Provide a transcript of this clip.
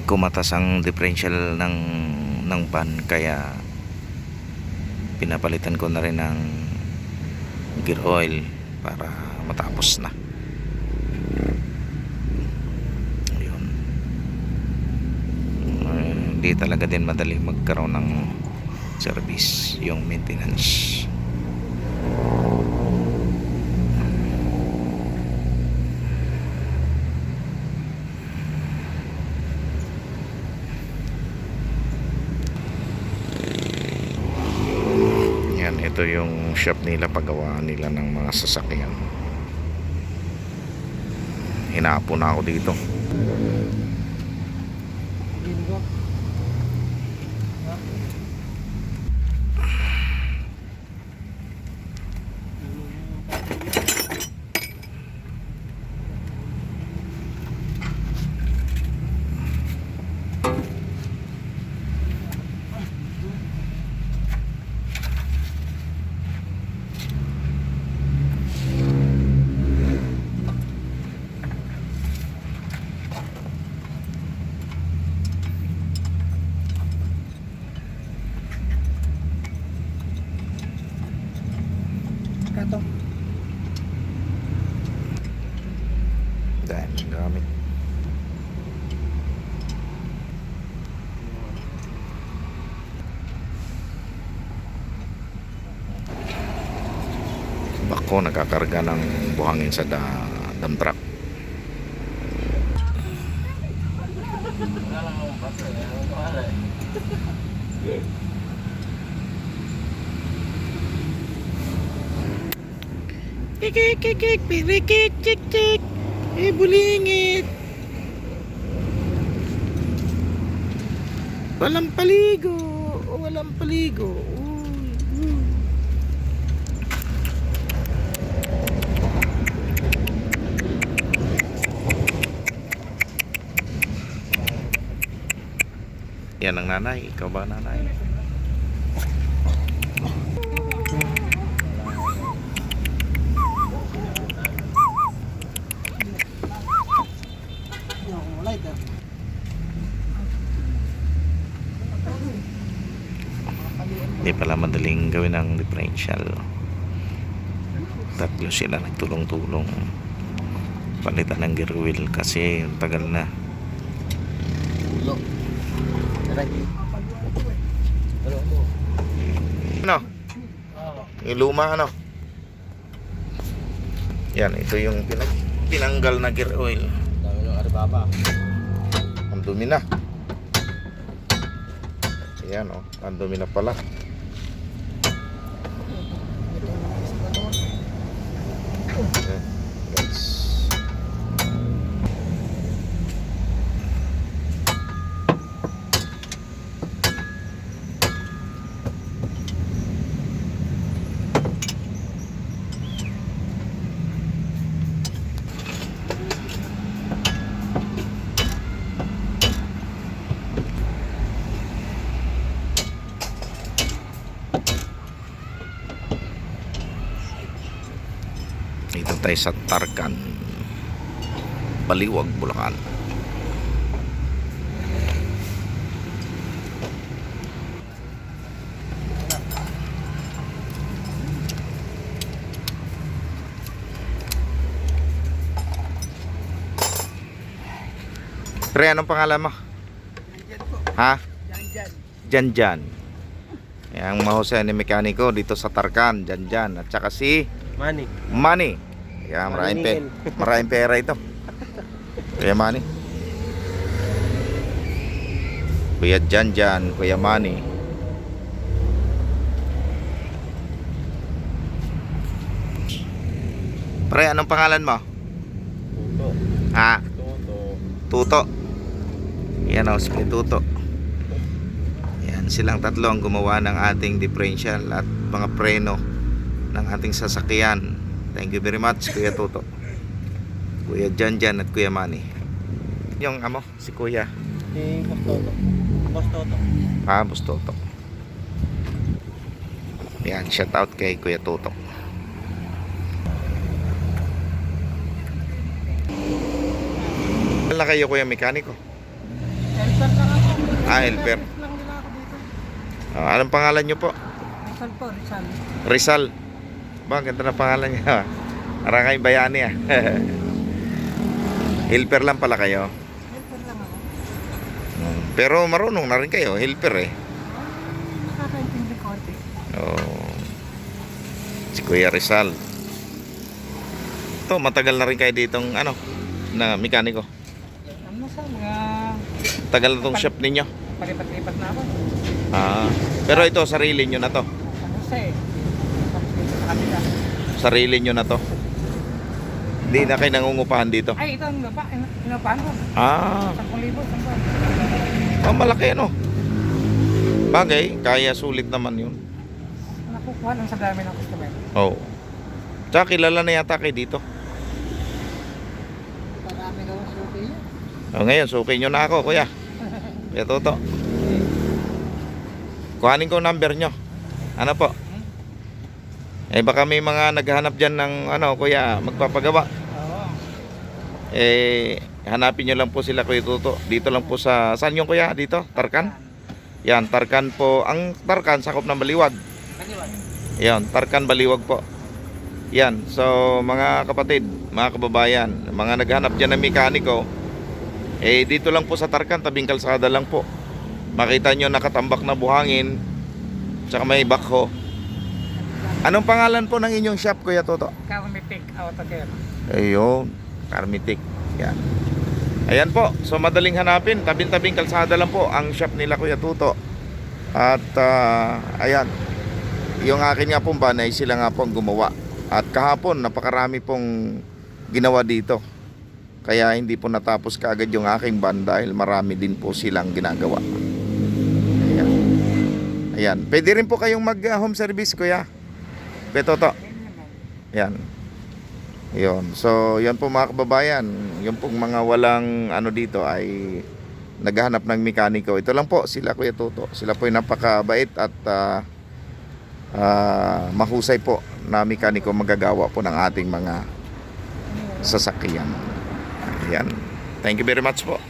kumatas ang differential ng van, kaya pinapalitan ko na rin ng gear oil para matapos na. Ayun. Hindi talaga din madali magkaroon ng service yung maintenance. Ito yung shop nila, paggawa nila ng mga sasakyan. Hinapo na ako dito. Kato. Dahil gamit. Bako nagkakarga ng buhangin sa dump truck. Kikik, kikik, pirikik, cik, cik. Bulingit. Walang paligo. Walang paligo. Yan ang nanay. Ikaw ba nanay? Hindi pala madaling gawin ng differential. Tatlo sila nagtulong-tulong palitan ng gear wheel kasi tagal na. Ano? Yung luma ano? Yan, ito yung pinanggal na gear oil. Dami ng aribaba. Ang dumi na. Ayan o, ang dumi na pala. Okay, guys. Dito tayo sa Tarkan, Baliwag, Bulacan. Pre, anong pangalan mo? Ha? Janjan. Yang mahusay ni mekaniko dito sa Tarkan, Janjan. At saka si Manny. Kaya maraming pera ito. Kuya Manny. Kuya Janjan, Kuya Manny. Pre, anong pangalan mo? Tuto. Ha? Tuto. Tuto. Yan o, si Tuto. Yan, silang tatlo ang gumawa ng ating differential at mga preno ng ating sasakyan. Thank you very much, Kuya Tuto, Kuya Janjan at Kuya Manny. Yung amo, si Kuya. Si Boss Toto. Boss Toto. Boss Toto. Yan, shout out kay Kuya Tuto. Wala kayo, Kuya mekaniko? helper. Lang nila ako dito. Anong pangalan nyo po? Rizal po, Rizal. Rizal. Ba, ang ganda na pangalan niya. Parang kayong bayani ah. Helper lang pala kayo. Helper lang ako. Pero marunong na rin kayo, helper eh. Nakakaintindi konti. Oh. Si Kuya Rizal. Ito, matagal na rin kayo ditong ano, na mekaniko. Ano sa mga Tagal na tong shop ninyo. palipat-lipat na ako. Pero ito, sarili nyo na to. Ano sa eh. Tapos dito sa kanila. Sarili nyo na to. Hindi na kayo nangungupahan dito. Ay, ito ang lupa. Inupahan ko. 10,000 isang buwan. Malaki ano. Bagay, kaya sulit naman yun. Nakukuha lang sa dami ng customer. Oh. Tsaka kilala na yata kayo dito. Marami daw ang suki yan. Ngayon, suki nyo na ako, kuya. Kuya Toto. Kuhanin ko number nyo. Ano po? Baka may mga naghahanap dyan ng ano, kuya, magpapagawa. Oo. Hanapin nyo lang po sila, Kuya Toto. Dito lang po sa, saan yung kuya? Dito? Tarkan? Yan, Tarkan po. Ang Tarkan, sakop ng Baliwag. Baliwag. Yan, Tarkan Baliwag po. Yan, so mga kapatid, mga kababayan, mga naghahanap dyan ng mekaniko, dito lang po sa Tarkan, tabing kalsada lang po. Makita nyo nakatambak na buhangin, tsaka may backhoe. Anong pangalan po ng inyong shop, Kuya Toto? Carmitic Auto Care. Ayun, Carmitic. Yan. Ayan po, so madaling hanapin, tabing-tabing kalsada lang po ang shop nila, Kuya Toto. At ayan, yung akin nga pong van ay sila nga po ang gumawa. At kahapon, napakarami pong ginawa dito. Kaya hindi po natapos kaagad yung aking van dahil marami din po silang ginagawa. Ayan. Ayan. Pwede rin po kayong mag-home service, Kuya. Kuya Toto. Ayan. Yun. So, yan po mga kababayan. Yung pong mga walang ano dito ay naghahanap ng mekaniko. Ito lang po sila, Kuya Toto. Sila po ay napakabait at mahusay po na mekaniko magagawa po ng ating mga sasakyan. Ayan. Thank you very much po.